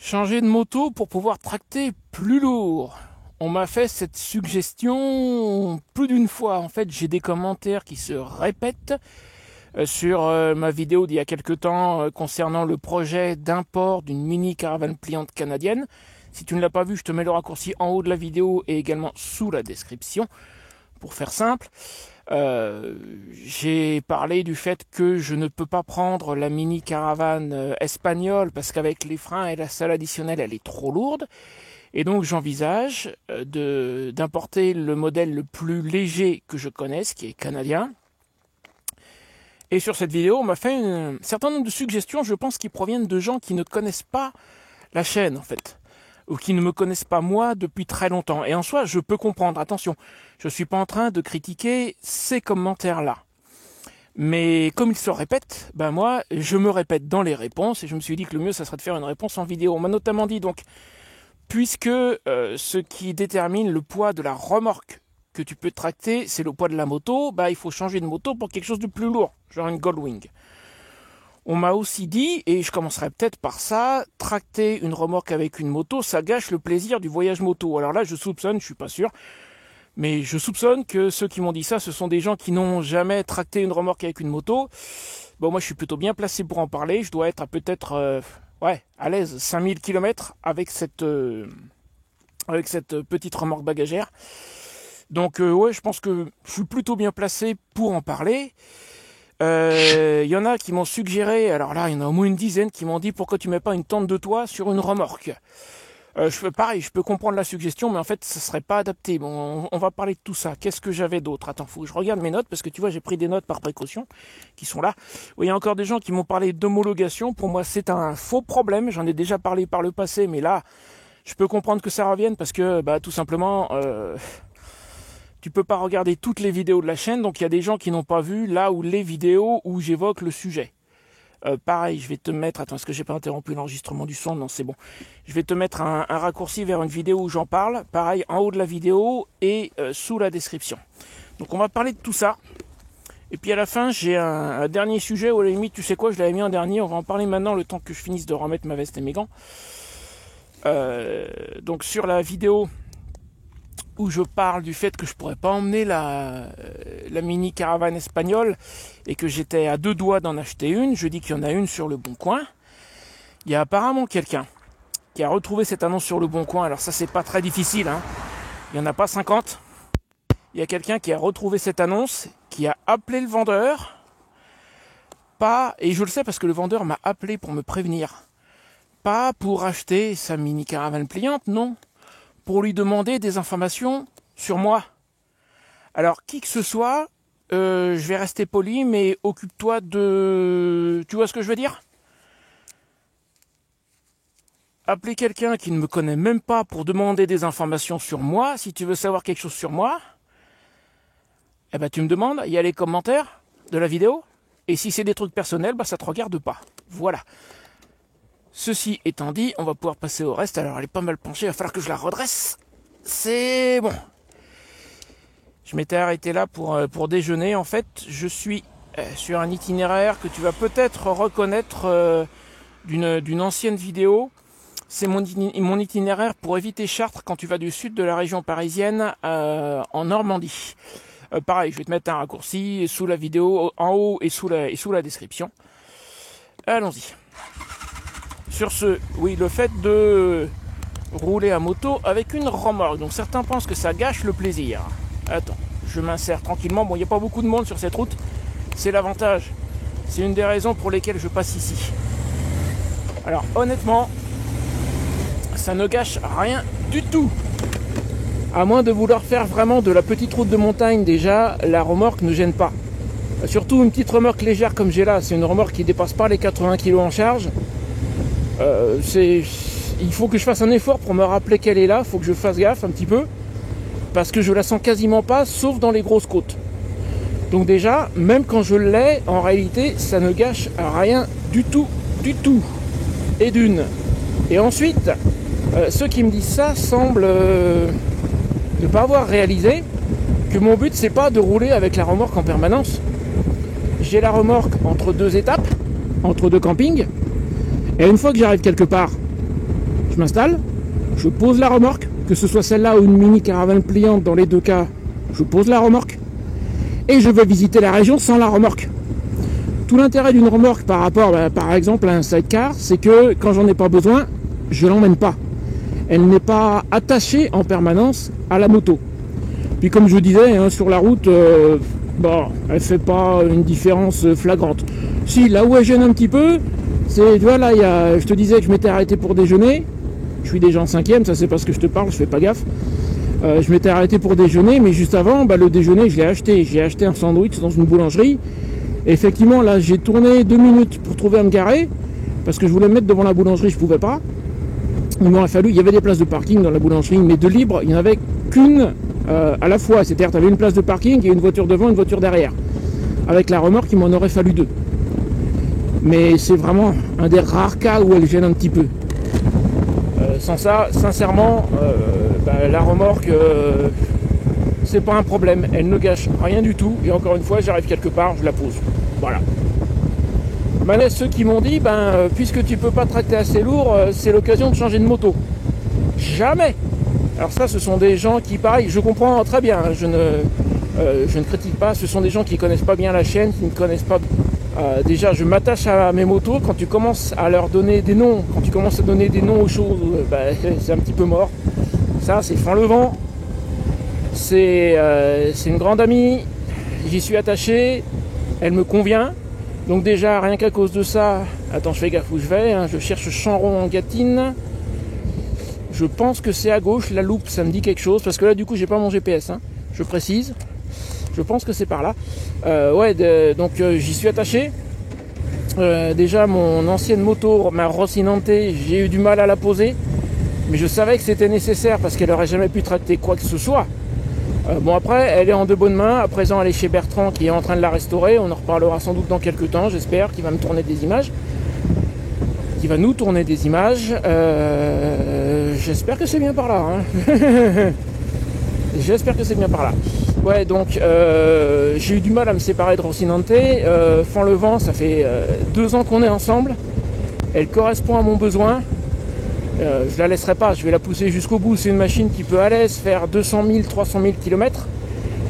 Changer de moto pour pouvoir tracter plus lourd. On m'a fait cette suggestion plus d'une fois. En fait, j'ai des commentaires qui se répètent sur ma vidéo d'il y a quelques temps concernant le projet d'import d'une mini caravane pliante canadienne. Si tu ne l'as pas vu, je te mets le raccourci en haut de la vidéo et également sous la description. Pour faire simple, j'ai parlé du fait que je ne peux pas prendre la mini caravane espagnole parce qu'avec les freins et la selle additionnelle, elle est trop lourde. Et donc j'envisage d'importer le modèle le plus léger que je connaisse, qui est canadien. Et sur cette vidéo, on m'a fait un certain nombre de suggestions, je pense, qui proviennent de gens qui ne connaissent pas la chaîne, en fait, ou qui ne me connaissent pas moi depuis très longtemps. Et en soi, je peux comprendre, attention, je ne suis pas en train de critiquer ces commentaires-là. Mais comme ils se répètent, ben moi, je me répète dans les réponses, et je me suis dit que le mieux, ça serait de faire une réponse en vidéo. On m'a notamment dit, donc, puisque ce qui détermine le poids de la remorque que tu peux tracter, c'est le poids de la moto, bah il faut changer de moto pour quelque chose de plus lourd, genre une Goldwing. On m'a aussi dit, et je commencerai peut-être par ça, tracter une remorque avec une moto, ça gâche le plaisir du voyage moto. Alors là, je soupçonne, je suis pas sûr, mais je soupçonne que ceux qui m'ont dit ça, ce sont des gens qui n'ont jamais tracté une remorque avec une moto. Bon, moi je suis plutôt bien placé pour en parler, je dois être à peut-être, à l'aise, 5000 km avec cette petite remorque bagagère. Donc je pense que je suis plutôt bien placé pour en parler. Y en a qui m'ont suggéré, alors là il y en a au moins une dizaine qui m'ont dit pourquoi tu mets pas une tente de toit sur une remorque. Je fais pareil, je peux comprendre la suggestion, mais en fait ça serait pas adapté. Bon, on va parler de tout ça. Qu'est-ce que j'avais d'autre? Attends, faut que je regarde mes notes parce que tu vois j'ai pris des notes par précaution qui sont là. Il y a encore des gens qui m'ont parlé d'homologation. Pour moi c'est un faux problème. J'en ai déjà parlé par le passé, mais là je peux comprendre que ça revienne parce que tout simplement tu peux pas regarder toutes les vidéos de la chaîne, donc il y a des gens qui n'ont pas vu là où les vidéos où j'évoque le sujet. Pareil, je vais te mettre, attends, est-ce que j'ai pas interrompu l'enregistrement du son? Non, c'est bon. Je vais te mettre un raccourci vers une vidéo où j'en parle, pareil, en haut de la vidéo et sous la description. Donc on va parler de tout ça. Et puis à la fin, j'ai un dernier sujet, ou à la limite, tu sais quoi, je l'avais mis en dernier, on va en parler maintenant, le temps que je finisse de remettre ma veste et mes gants. Donc sur la vidéo où je parle du fait que je pourrais pas emmener la mini caravane espagnole et que j'étais à deux doigts d'en acheter une, je dis qu'il y en a une sur le Bon Coin. Il y a apparemment quelqu'un qui a retrouvé cette annonce sur le Bon Coin. Alors ça c'est pas très difficile, hein. Il y en a pas 50. Il y a quelqu'un qui a retrouvé cette annonce, qui a appelé le vendeur, et je le sais parce que le vendeur m'a appelé pour me prévenir, pas pour acheter sa mini caravane pliante, non, pour lui demander des informations sur moi. Alors, qui que ce soit, je vais rester poli, mais occupe-toi de... Tu vois ce que je veux dire? Appeler quelqu'un qui ne me connaît même pas pour demander des informations sur moi, si tu veux savoir quelque chose sur moi, eh ben tu me demandes, il y a les commentaires de la vidéo, et si c'est des trucs personnels, ça te regarde pas. Voilà. Ceci étant dit, on va pouvoir passer au reste. Alors elle est pas mal penchée, il va falloir que je la redresse. C'est bon. Je m'étais arrêté là pour déjeuner. En fait, je suis sur un itinéraire que tu vas peut-être reconnaître d'une ancienne vidéo. C'est mon itinéraire pour éviter Chartres quand tu vas du sud de la région parisienne en Normandie. Pareil, je vais te mettre un raccourci sous la vidéo, en haut et sous la description. Allons-y. Sur ce, oui, le fait de rouler à moto avec une remorque. Donc certains pensent que ça gâche le plaisir. Attends, je m'insère tranquillement. Bon, il n'y a pas beaucoup de monde sur cette route. C'est l'avantage. C'est une des raisons pour lesquelles je passe ici. Alors honnêtement, ça ne gâche rien du tout. À moins de vouloir faire vraiment de la petite route de montagne, déjà, la remorque ne gêne pas. Surtout une petite remorque légère comme j'ai là. C'est une remorque qui ne dépasse pas les 80 kg en charge. Il faut que je fasse un effort pour me rappeler qu'elle est là, il faut que je fasse gaffe un petit peu, parce que je la sens quasiment pas, sauf dans les grosses côtes. Donc déjà, même quand je l'ai, en réalité, ça ne gâche rien du tout, et d'une. Et ensuite, ceux qui me disent ça semblent ne pas avoir réalisé que mon but, c'est pas de rouler avec la remorque en permanence. J'ai la remorque entre deux étapes, entre deux campings, et une fois que j'arrive quelque part, je m'installe, je pose la remorque, que ce soit celle-là ou une mini caravane pliante, dans les deux cas, je pose la remorque, et je vais visiter la région sans la remorque. Tout l'intérêt d'une remorque par rapport, par exemple, à un sidecar, c'est que quand j'en ai pas besoin, je l'emmène pas. Elle n'est pas attachée en permanence à la moto. Puis comme je vous disais, hein, sur la route, elle fait pas une différence flagrante. Si, là où elle gêne un petit peu, c'est, tu vois, là, je te disais que je m'étais arrêté pour déjeuner. Je suis déjà en 5e, ça c'est parce que je te parle, je fais pas gaffe. Je m'étais arrêté pour déjeuner, mais juste avant, le déjeuner, je l'ai acheté. J'ai acheté un sandwich dans une boulangerie. Et effectivement, là, j'ai tourné 2 minutes pour trouver à me garer, parce que je voulais me mettre devant la boulangerie, je pouvais pas. Il m'aurait fallu, il y avait des places de parking dans la boulangerie, mais de libre, il n'y en avait qu'une à la fois. C'est-à-dire, tu avais une place de parking et une voiture devant, une voiture derrière. Avec la remorque, il m'en aurait fallu 2. Mais c'est vraiment un des rares cas où elle gêne un petit peu. Sans ça, sincèrement, la remorque, c'est pas un problème. Elle ne gâche rien du tout. Et encore une fois, j'arrive quelque part, je la pose. Voilà. Là, ceux qui m'ont dit, puisque tu peux pas tracter assez lourd, c'est l'occasion de changer de moto. Jamais. Alors ça, ce sont des gens qui, pareil, je comprends très bien, je ne critique pas, ce sont des gens qui connaissent pas bien la chaîne, qui ne connaissent pas... déjà, je m'attache à mes motos, quand tu commences à leur donner des noms, quand tu commences à donner des noms aux choses, c'est un petit peu mort. Ça, c'est Fanlevent, c'est une grande amie, j'y suis attaché, elle me convient. Donc déjà, rien qu'à cause de ça, attends, je fais gaffe où je vais, hein, je cherche Chamron en Gâtine. Je pense que c'est à gauche, la loupe, ça me dit quelque chose, parce que là, du coup, j'ai pas mon GPS, hein, je précise. Je pense que c'est par là. Donc j'y suis attaché. Déjà, mon ancienne moto, ma Rocinante, j'ai eu du mal à la poser. Mais je savais que c'était nécessaire, parce qu'elle n'aurait jamais pu tracter quoi que ce soit. Après, elle est en de bonnes mains. À présent, elle est chez Bertrand qui est en train de la restaurer. On en reparlera sans doute dans quelques temps, j'espère, qu'il va me tourner des images. Qui va nous tourner des images. J'espère que c'est bien par là. Hein. J'espère que c'est bien par là. Ouais, donc j'ai eu du mal à me séparer de Rocinante. Fanlevent, ça fait 2 ans qu'on est ensemble. Elle correspond à mon besoin. Je la laisserai pas, je vais la pousser jusqu'au bout. C'est une machine qui peut à l'aise faire 200 000, 300 000 km.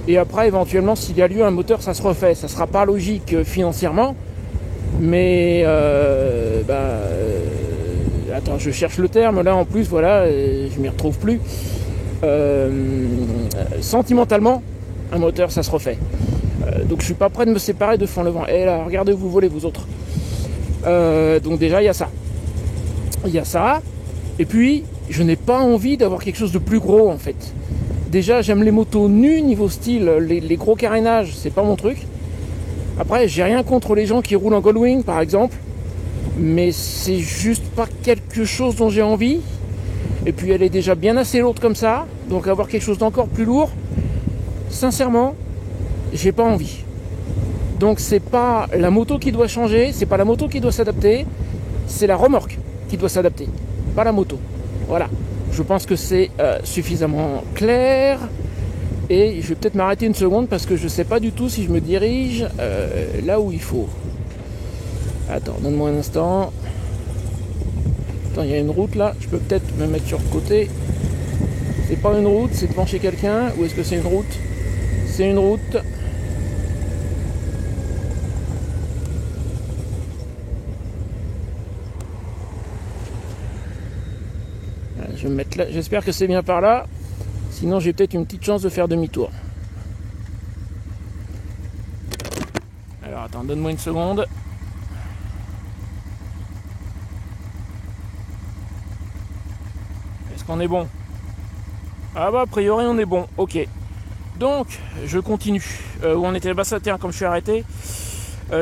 Et après, éventuellement, s'il y a lieu, un moteur, ça se refait. Ça sera pas logique financièrement. Mais attends, je cherche le terme. Là, en plus, voilà, je m'y retrouve plus. Sentimentalement, un moteur, ça se refait. Donc, je suis pas prêt de me séparer de Fanlevent. Et là, regardez où vous volez, vous autres. Donc déjà, il y a ça. Il y a ça. Et puis, je n'ai pas envie d'avoir quelque chose de plus gros, en fait. Déjà, j'aime les motos nues niveau style, les gros carénages, c'est pas mon truc. Après, j'ai rien contre les gens qui roulent en Goldwing, par exemple. Mais c'est juste pas quelque chose dont j'ai envie. Et puis, elle est déjà bien assez lourde comme ça. Donc, avoir quelque chose d'encore plus lourd, sincèrement, j'ai pas envie. Donc, c'est pas la moto qui doit changer, c'est pas la moto qui doit s'adapter, c'est la remorque qui doit s'adapter. Pas la moto. Voilà. Je pense que c'est suffisamment clair. Et je vais peut-être m'arrêter une seconde parce que je sais pas du tout si je me dirige là où il faut. Attends, donne-moi un instant. Attends, il y a une route là. Je peux peut-être me mettre sur le côté. C'est pas une route, c'est devant chez quelqu'un. Ou est-ce que c'est une route? C'est une route. Je vais me mettre là. J'espère que c'est bien par là. Sinon, j'ai peut-être une petite chance de faire demi-tour. Alors, attends, donne-moi une seconde. Est-ce qu'on est bon? Ah bah, a priori, on est bon. Ok. Donc, je continue. Où on était là-bas, ça, tiens, comme je suis arrêté.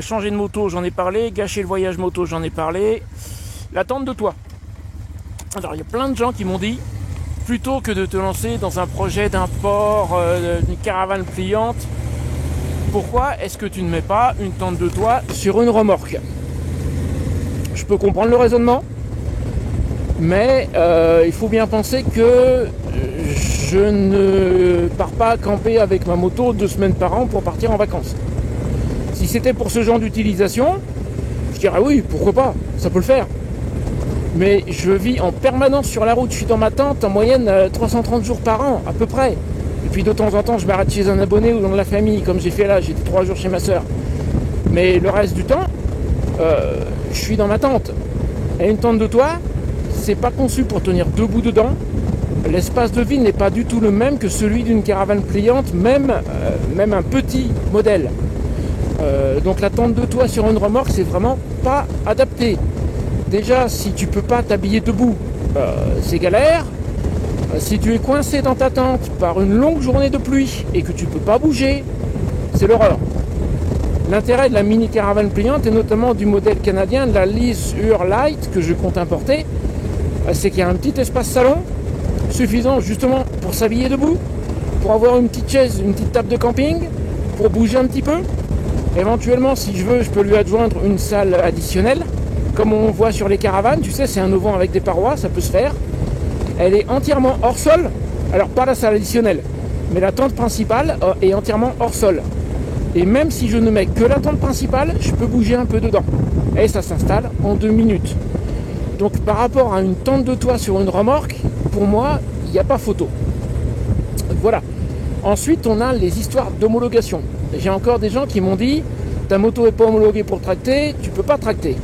Changer de moto, j'en ai parlé. Gâcher le voyage moto, j'en ai parlé. L'attente de toi. Alors, il y a plein de gens qui m'ont dit, plutôt que de te lancer dans un projet d'un port, d'une caravane pliante, pourquoi est-ce que tu ne mets pas une tente de toit sur une remorque? Je peux comprendre le raisonnement, mais il faut bien penser que je ne pars pas camper avec ma moto 2 semaines par an pour partir en vacances. Si c'était pour ce genre d'utilisation, je dirais oui, pourquoi pas, ça peut le faire. Mais je vis en permanence sur la route, je suis dans ma tente en moyenne 330 jours par an, à peu près. Et puis de temps en temps, je m'arrête chez un abonné ou dans la famille, comme j'ai fait là, j'étais 3 jours chez ma soeur. Mais le reste du temps, je suis dans ma tente. Et une tente de toit, c'est pas conçu pour tenir debout dedans. L'espace de vie n'est pas du tout le même que celui d'une caravane pliante, même un petit modèle. Donc la tente de toit sur une remorque, c'est vraiment pas adapté. Déjà, si tu peux pas t'habiller debout, c'est galère. Si tu es coincé dans ta tente par une longue journée de pluie et que tu peux pas bouger, c'est l'horreur. L'intérêt de la mini caravane pliante, et notamment du modèle canadien, de la Leisure Light, que je compte importer, c'est qu'il y a un petit espace salon, suffisant justement pour s'habiller debout, pour avoir une petite chaise, une petite table de camping, pour bouger un petit peu. Éventuellement, si je veux, je peux lui adjoindre une salle additionnelle, comme on voit sur les caravanes, tu sais, c'est un auvent avec des parois, ça peut se faire. Elle est entièrement hors sol, alors pas la salle additionnelle, mais la tente principale est entièrement hors sol. Et même si je ne mets que la tente principale, je peux bouger un peu dedans. Et ça s'installe en 2 minutes. Donc par rapport à une tente de toit sur une remorque, pour moi, il n'y a pas photo. Voilà. Ensuite, on a les histoires d'homologation. J'ai encore des gens qui m'ont dit, ta moto n'est pas homologuée pour tracter, tu ne peux pas tracter.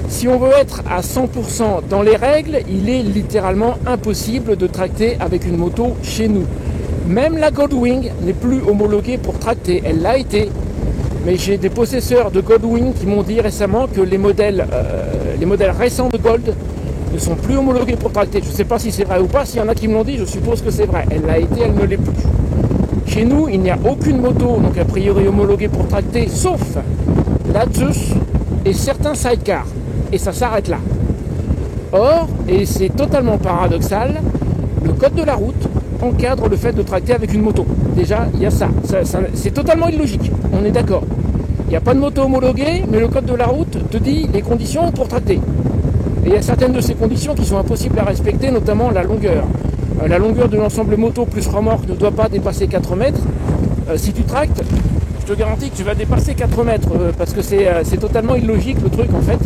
Si on veut être à 100% dans les règles, il est littéralement impossible de tracter avec une moto chez nous. Même la Goldwing n'est plus homologuée pour tracter, elle l'a été. Mais j'ai des possesseurs de Goldwing qui m'ont dit récemment que les modèles récents de Gold ne sont plus homologués pour tracter. Je ne sais pas si c'est vrai ou pas, s'il y en a qui me l'ont dit, je suppose que c'est vrai. Elle l'a été, elle ne l'est plus. Chez nous, il n'y a aucune moto, donc a priori homologuée pour tracter, sauf la Zeus et certains sidecars. Et ça s'arrête là. Or, et c'est totalement paradoxal, le code de la route encadre le fait de tracter avec une moto. Déjà, il y a ça. C'est totalement illogique, on est d'accord. Il n'y a pas de moto homologuée, mais le code de la route te dit les conditions pour tracter. Et il y a certaines de ces conditions qui sont impossibles à respecter, notamment la longueur. La longueur de l'ensemble moto plus remorque ne doit pas dépasser 4 mètres. Si tu tractes, je te garantis que tu vas dépasser 4 mètres, parce que c'est totalement illogique le truc en fait.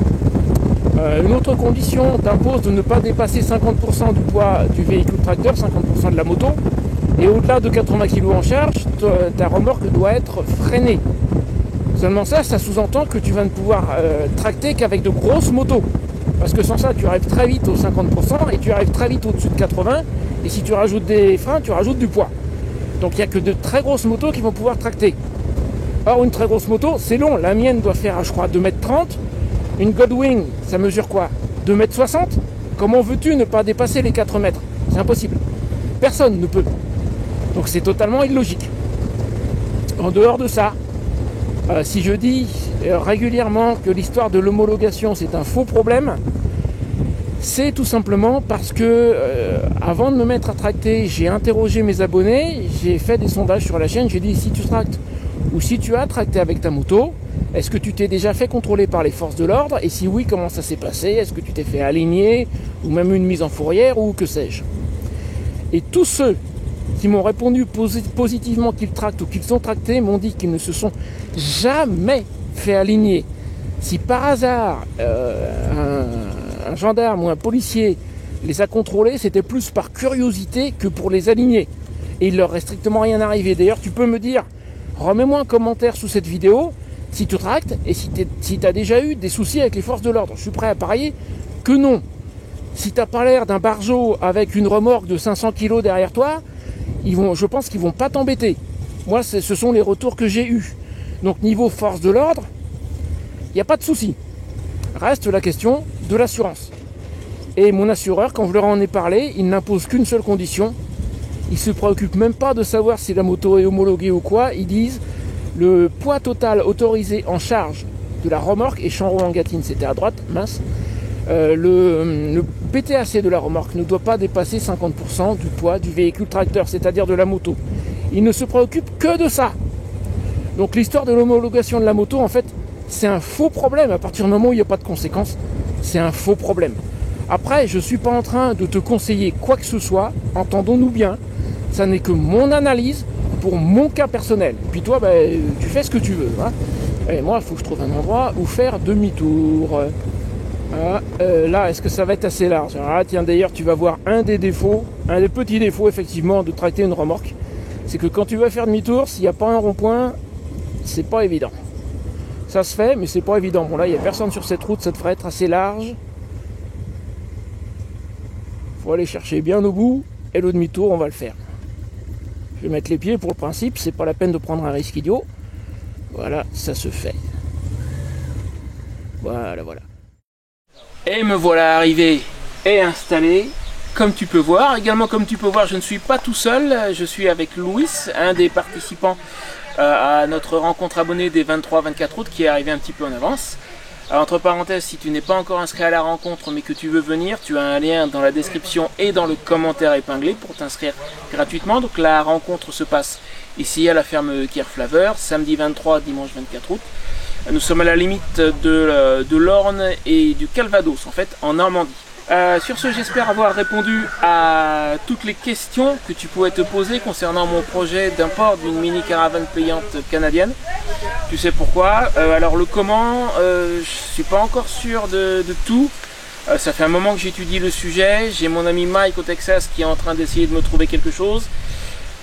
Une autre condition t'impose de ne pas dépasser 50% du poids du véhicule tracteur, 50% de la moto, et au-delà de 80 kg en charge, ta remorque doit être freinée. Seulement ça sous-entend que tu vas ne pouvoir tracter qu'avec de grosses motos, parce que sans ça tu arrives très vite aux 50% et tu arrives très vite au-dessus de 80, et si tu rajoutes des freins, tu rajoutes du poids. Donc il n'y a que de très grosses motos qui vont pouvoir tracter. Or une très grosse moto, c'est long, la mienne doit faire je crois 2,30 m. Une Goldwing, ça mesure quoi? 2,60 m? Comment veux-tu ne pas dépasser les 4 mètres? C'est impossible. Personne ne peut. Donc c'est totalement illogique. En dehors de ça, si je dis régulièrement que l'histoire de l'homologation c'est un faux problème, c'est tout simplement parce que avant de me mettre à tracter, j'ai interrogé mes abonnés, j'ai fait des sondages sur la chaîne, j'ai dit si tu tractes ou si tu as tracté avec ta moto, est-ce que tu t'es déjà fait contrôler par les forces de l'ordre? Et si oui, comment ça s'est passé? Est-ce que tu t'es fait aligner? Ou même une mise en fourrière? Ou que sais-je? Et tous ceux qui m'ont répondu positivement qu'ils tractent ou qu'ils sont tractés m'ont dit qu'ils ne se sont jamais fait aligner. Si par hasard un gendarme ou un policier les a contrôlés, c'était plus par curiosité que pour les aligner. Et il leur reste strictement rien arrivé. D'ailleurs, tu peux me dire, remets-moi un commentaire sous cette vidéo, si tu tractes et si tu as déjà eu des soucis avec les forces de l'ordre. Je suis prêt à parier que non. Si tu n'as pas l'air d'un barjot avec une remorque de 500 kg derrière toi, je pense qu'ils ne vont pas t'embêter. Moi, ce sont les retours que j'ai eus. Donc niveau force de l'ordre, il n'y a pas de souci. Reste la question de l'assurance. Et mon assureur, quand je leur en ai parlé, il n'impose qu'une seule condition. Ils ne se préoccupent même pas de savoir si la moto est homologuée ou quoi. Ils disent le poids total autorisé en charge de la remorque, et Champ-Rouen-Gatine c'était à droite, mince, le PTAC de la remorque ne doit pas dépasser 50% du poids du véhicule tracteur, c'est-à-dire de la moto. Ils ne se préoccupent que de ça. Donc l'histoire de l'homologation de la moto, en fait, c'est un faux problème. À partir du moment où il n'y a pas de conséquences, c'est un faux problème. Après, je ne suis pas en train de te conseiller quoi que ce soit, entendons-nous bien, ça n'est que mon analyse pour mon cas personnel. Puis toi, tu fais ce que tu veux. Hein. Et moi, il faut que je trouve un endroit où faire demi-tour. Voilà, là, est-ce que ça va être assez large? Alors là, tiens, d'ailleurs, tu vas voir un des défauts, un des petits défauts, effectivement, de tracter une remorque. C'est que quand tu vas faire demi-tour, s'il n'y a pas un rond-point, c'est pas évident. Ça se fait, mais c'est pas évident. Bon, là, il n'y a personne sur cette route, ça devrait être assez large. Faut aller chercher bien au bout, et le demi-tour, on va le faire. Je vais mettre les pieds pour le principe, c'est pas la peine de prendre un risque idiot. Voilà, ça se fait. Voilà, voilà. Et me voilà arrivé et installé. Comme tu peux voir, également comme tu peux voir, je ne suis pas tout seul, je suis avec Louis, un des participants à notre rencontre abonnée des 23-24 août qui est arrivé un petit peu en avance. Alors, entre parenthèses, si tu n'es pas encore inscrit à la rencontre mais que tu veux venir, tu as un lien dans la description et dans le commentaire épinglé pour t'inscrire gratuitement. Donc la rencontre se passe ici à la ferme Kierflaveur, samedi 23, dimanche 24 août. Nous sommes à la limite de l'Orne et du Calvados, en fait, en Normandie. Sur ce, j'espère avoir répondu à toutes les questions que tu pouvais te poser concernant mon projet d'import d'une mini caravane payante canadienne. Tu sais pourquoi. Alors le comment, je suis pas encore sûr de tout. Ça fait un moment que j'étudie le sujet. J'ai mon ami Mike au Texas qui est en train d'essayer de me trouver quelque chose.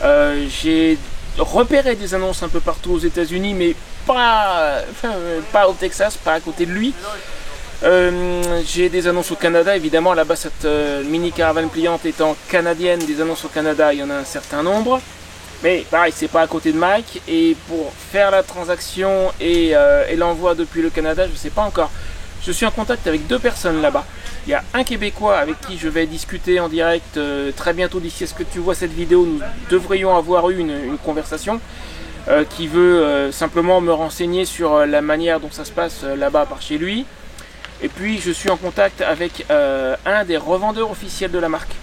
J'ai repéré des annonces un peu partout aux États-Unis, mais pas au Texas, pas à côté de lui. J'ai des annonces au Canada, évidemment. Là-bas, cette mini caravane pliante étant canadienne, des annonces au Canada, il y en a un certain nombre. Mais pareil, c'est pas à côté de Mike. Et pour faire la transaction et l'envoi depuis le Canada, je ne sais pas encore. Je suis en contact avec 2 personnes là-bas. Il y a un Québécois avec qui je vais discuter en direct très bientôt. D'ici à ce que tu vois cette vidéo, nous devrions avoir eu une conversation qui veut simplement me renseigner sur la manière dont ça se passe là-bas par chez lui. Et puis je suis en contact avec un des revendeurs officiels de la marque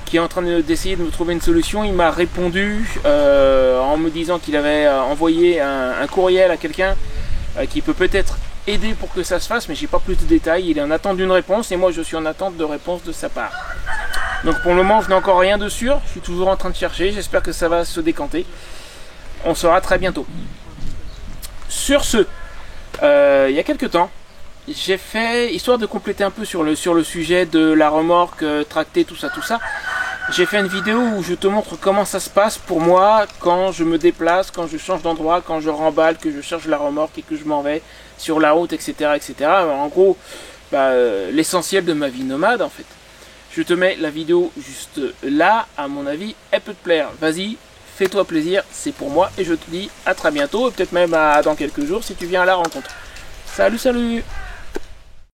qui est en train d'essayer de me trouver une solution. Il m'a répondu en me disant qu'il avait envoyé un courriel à quelqu'un qui peut peut-être aider pour que ça se fasse, mais j'ai pas plus de détails. Il est en attente d'une réponse et moi je suis en attente de réponse de sa part. Donc pour le moment je n'ai encore rien de sûr, je suis toujours en train de chercher, j'espère que ça va se décanter. On saura très bientôt. Sur ce, il y a quelques temps, j'ai fait, histoire de compléter un peu sur le sujet de la remorque tractée, tout ça, j'ai fait une vidéo où je te montre comment ça se passe pour moi quand je me déplace, quand je change d'endroit, quand je remballe, que je charge la remorque et que je m'en vais sur la route, etc. etc. En gros, l'essentiel de ma vie nomade en fait. Je te mets la vidéo juste là, à mon avis, elle peut te plaire. Vas-y, fais-toi plaisir, c'est pour moi et je te dis à très bientôt, et peut-être même dans quelques jours si tu viens à la rencontre. Salut, salut!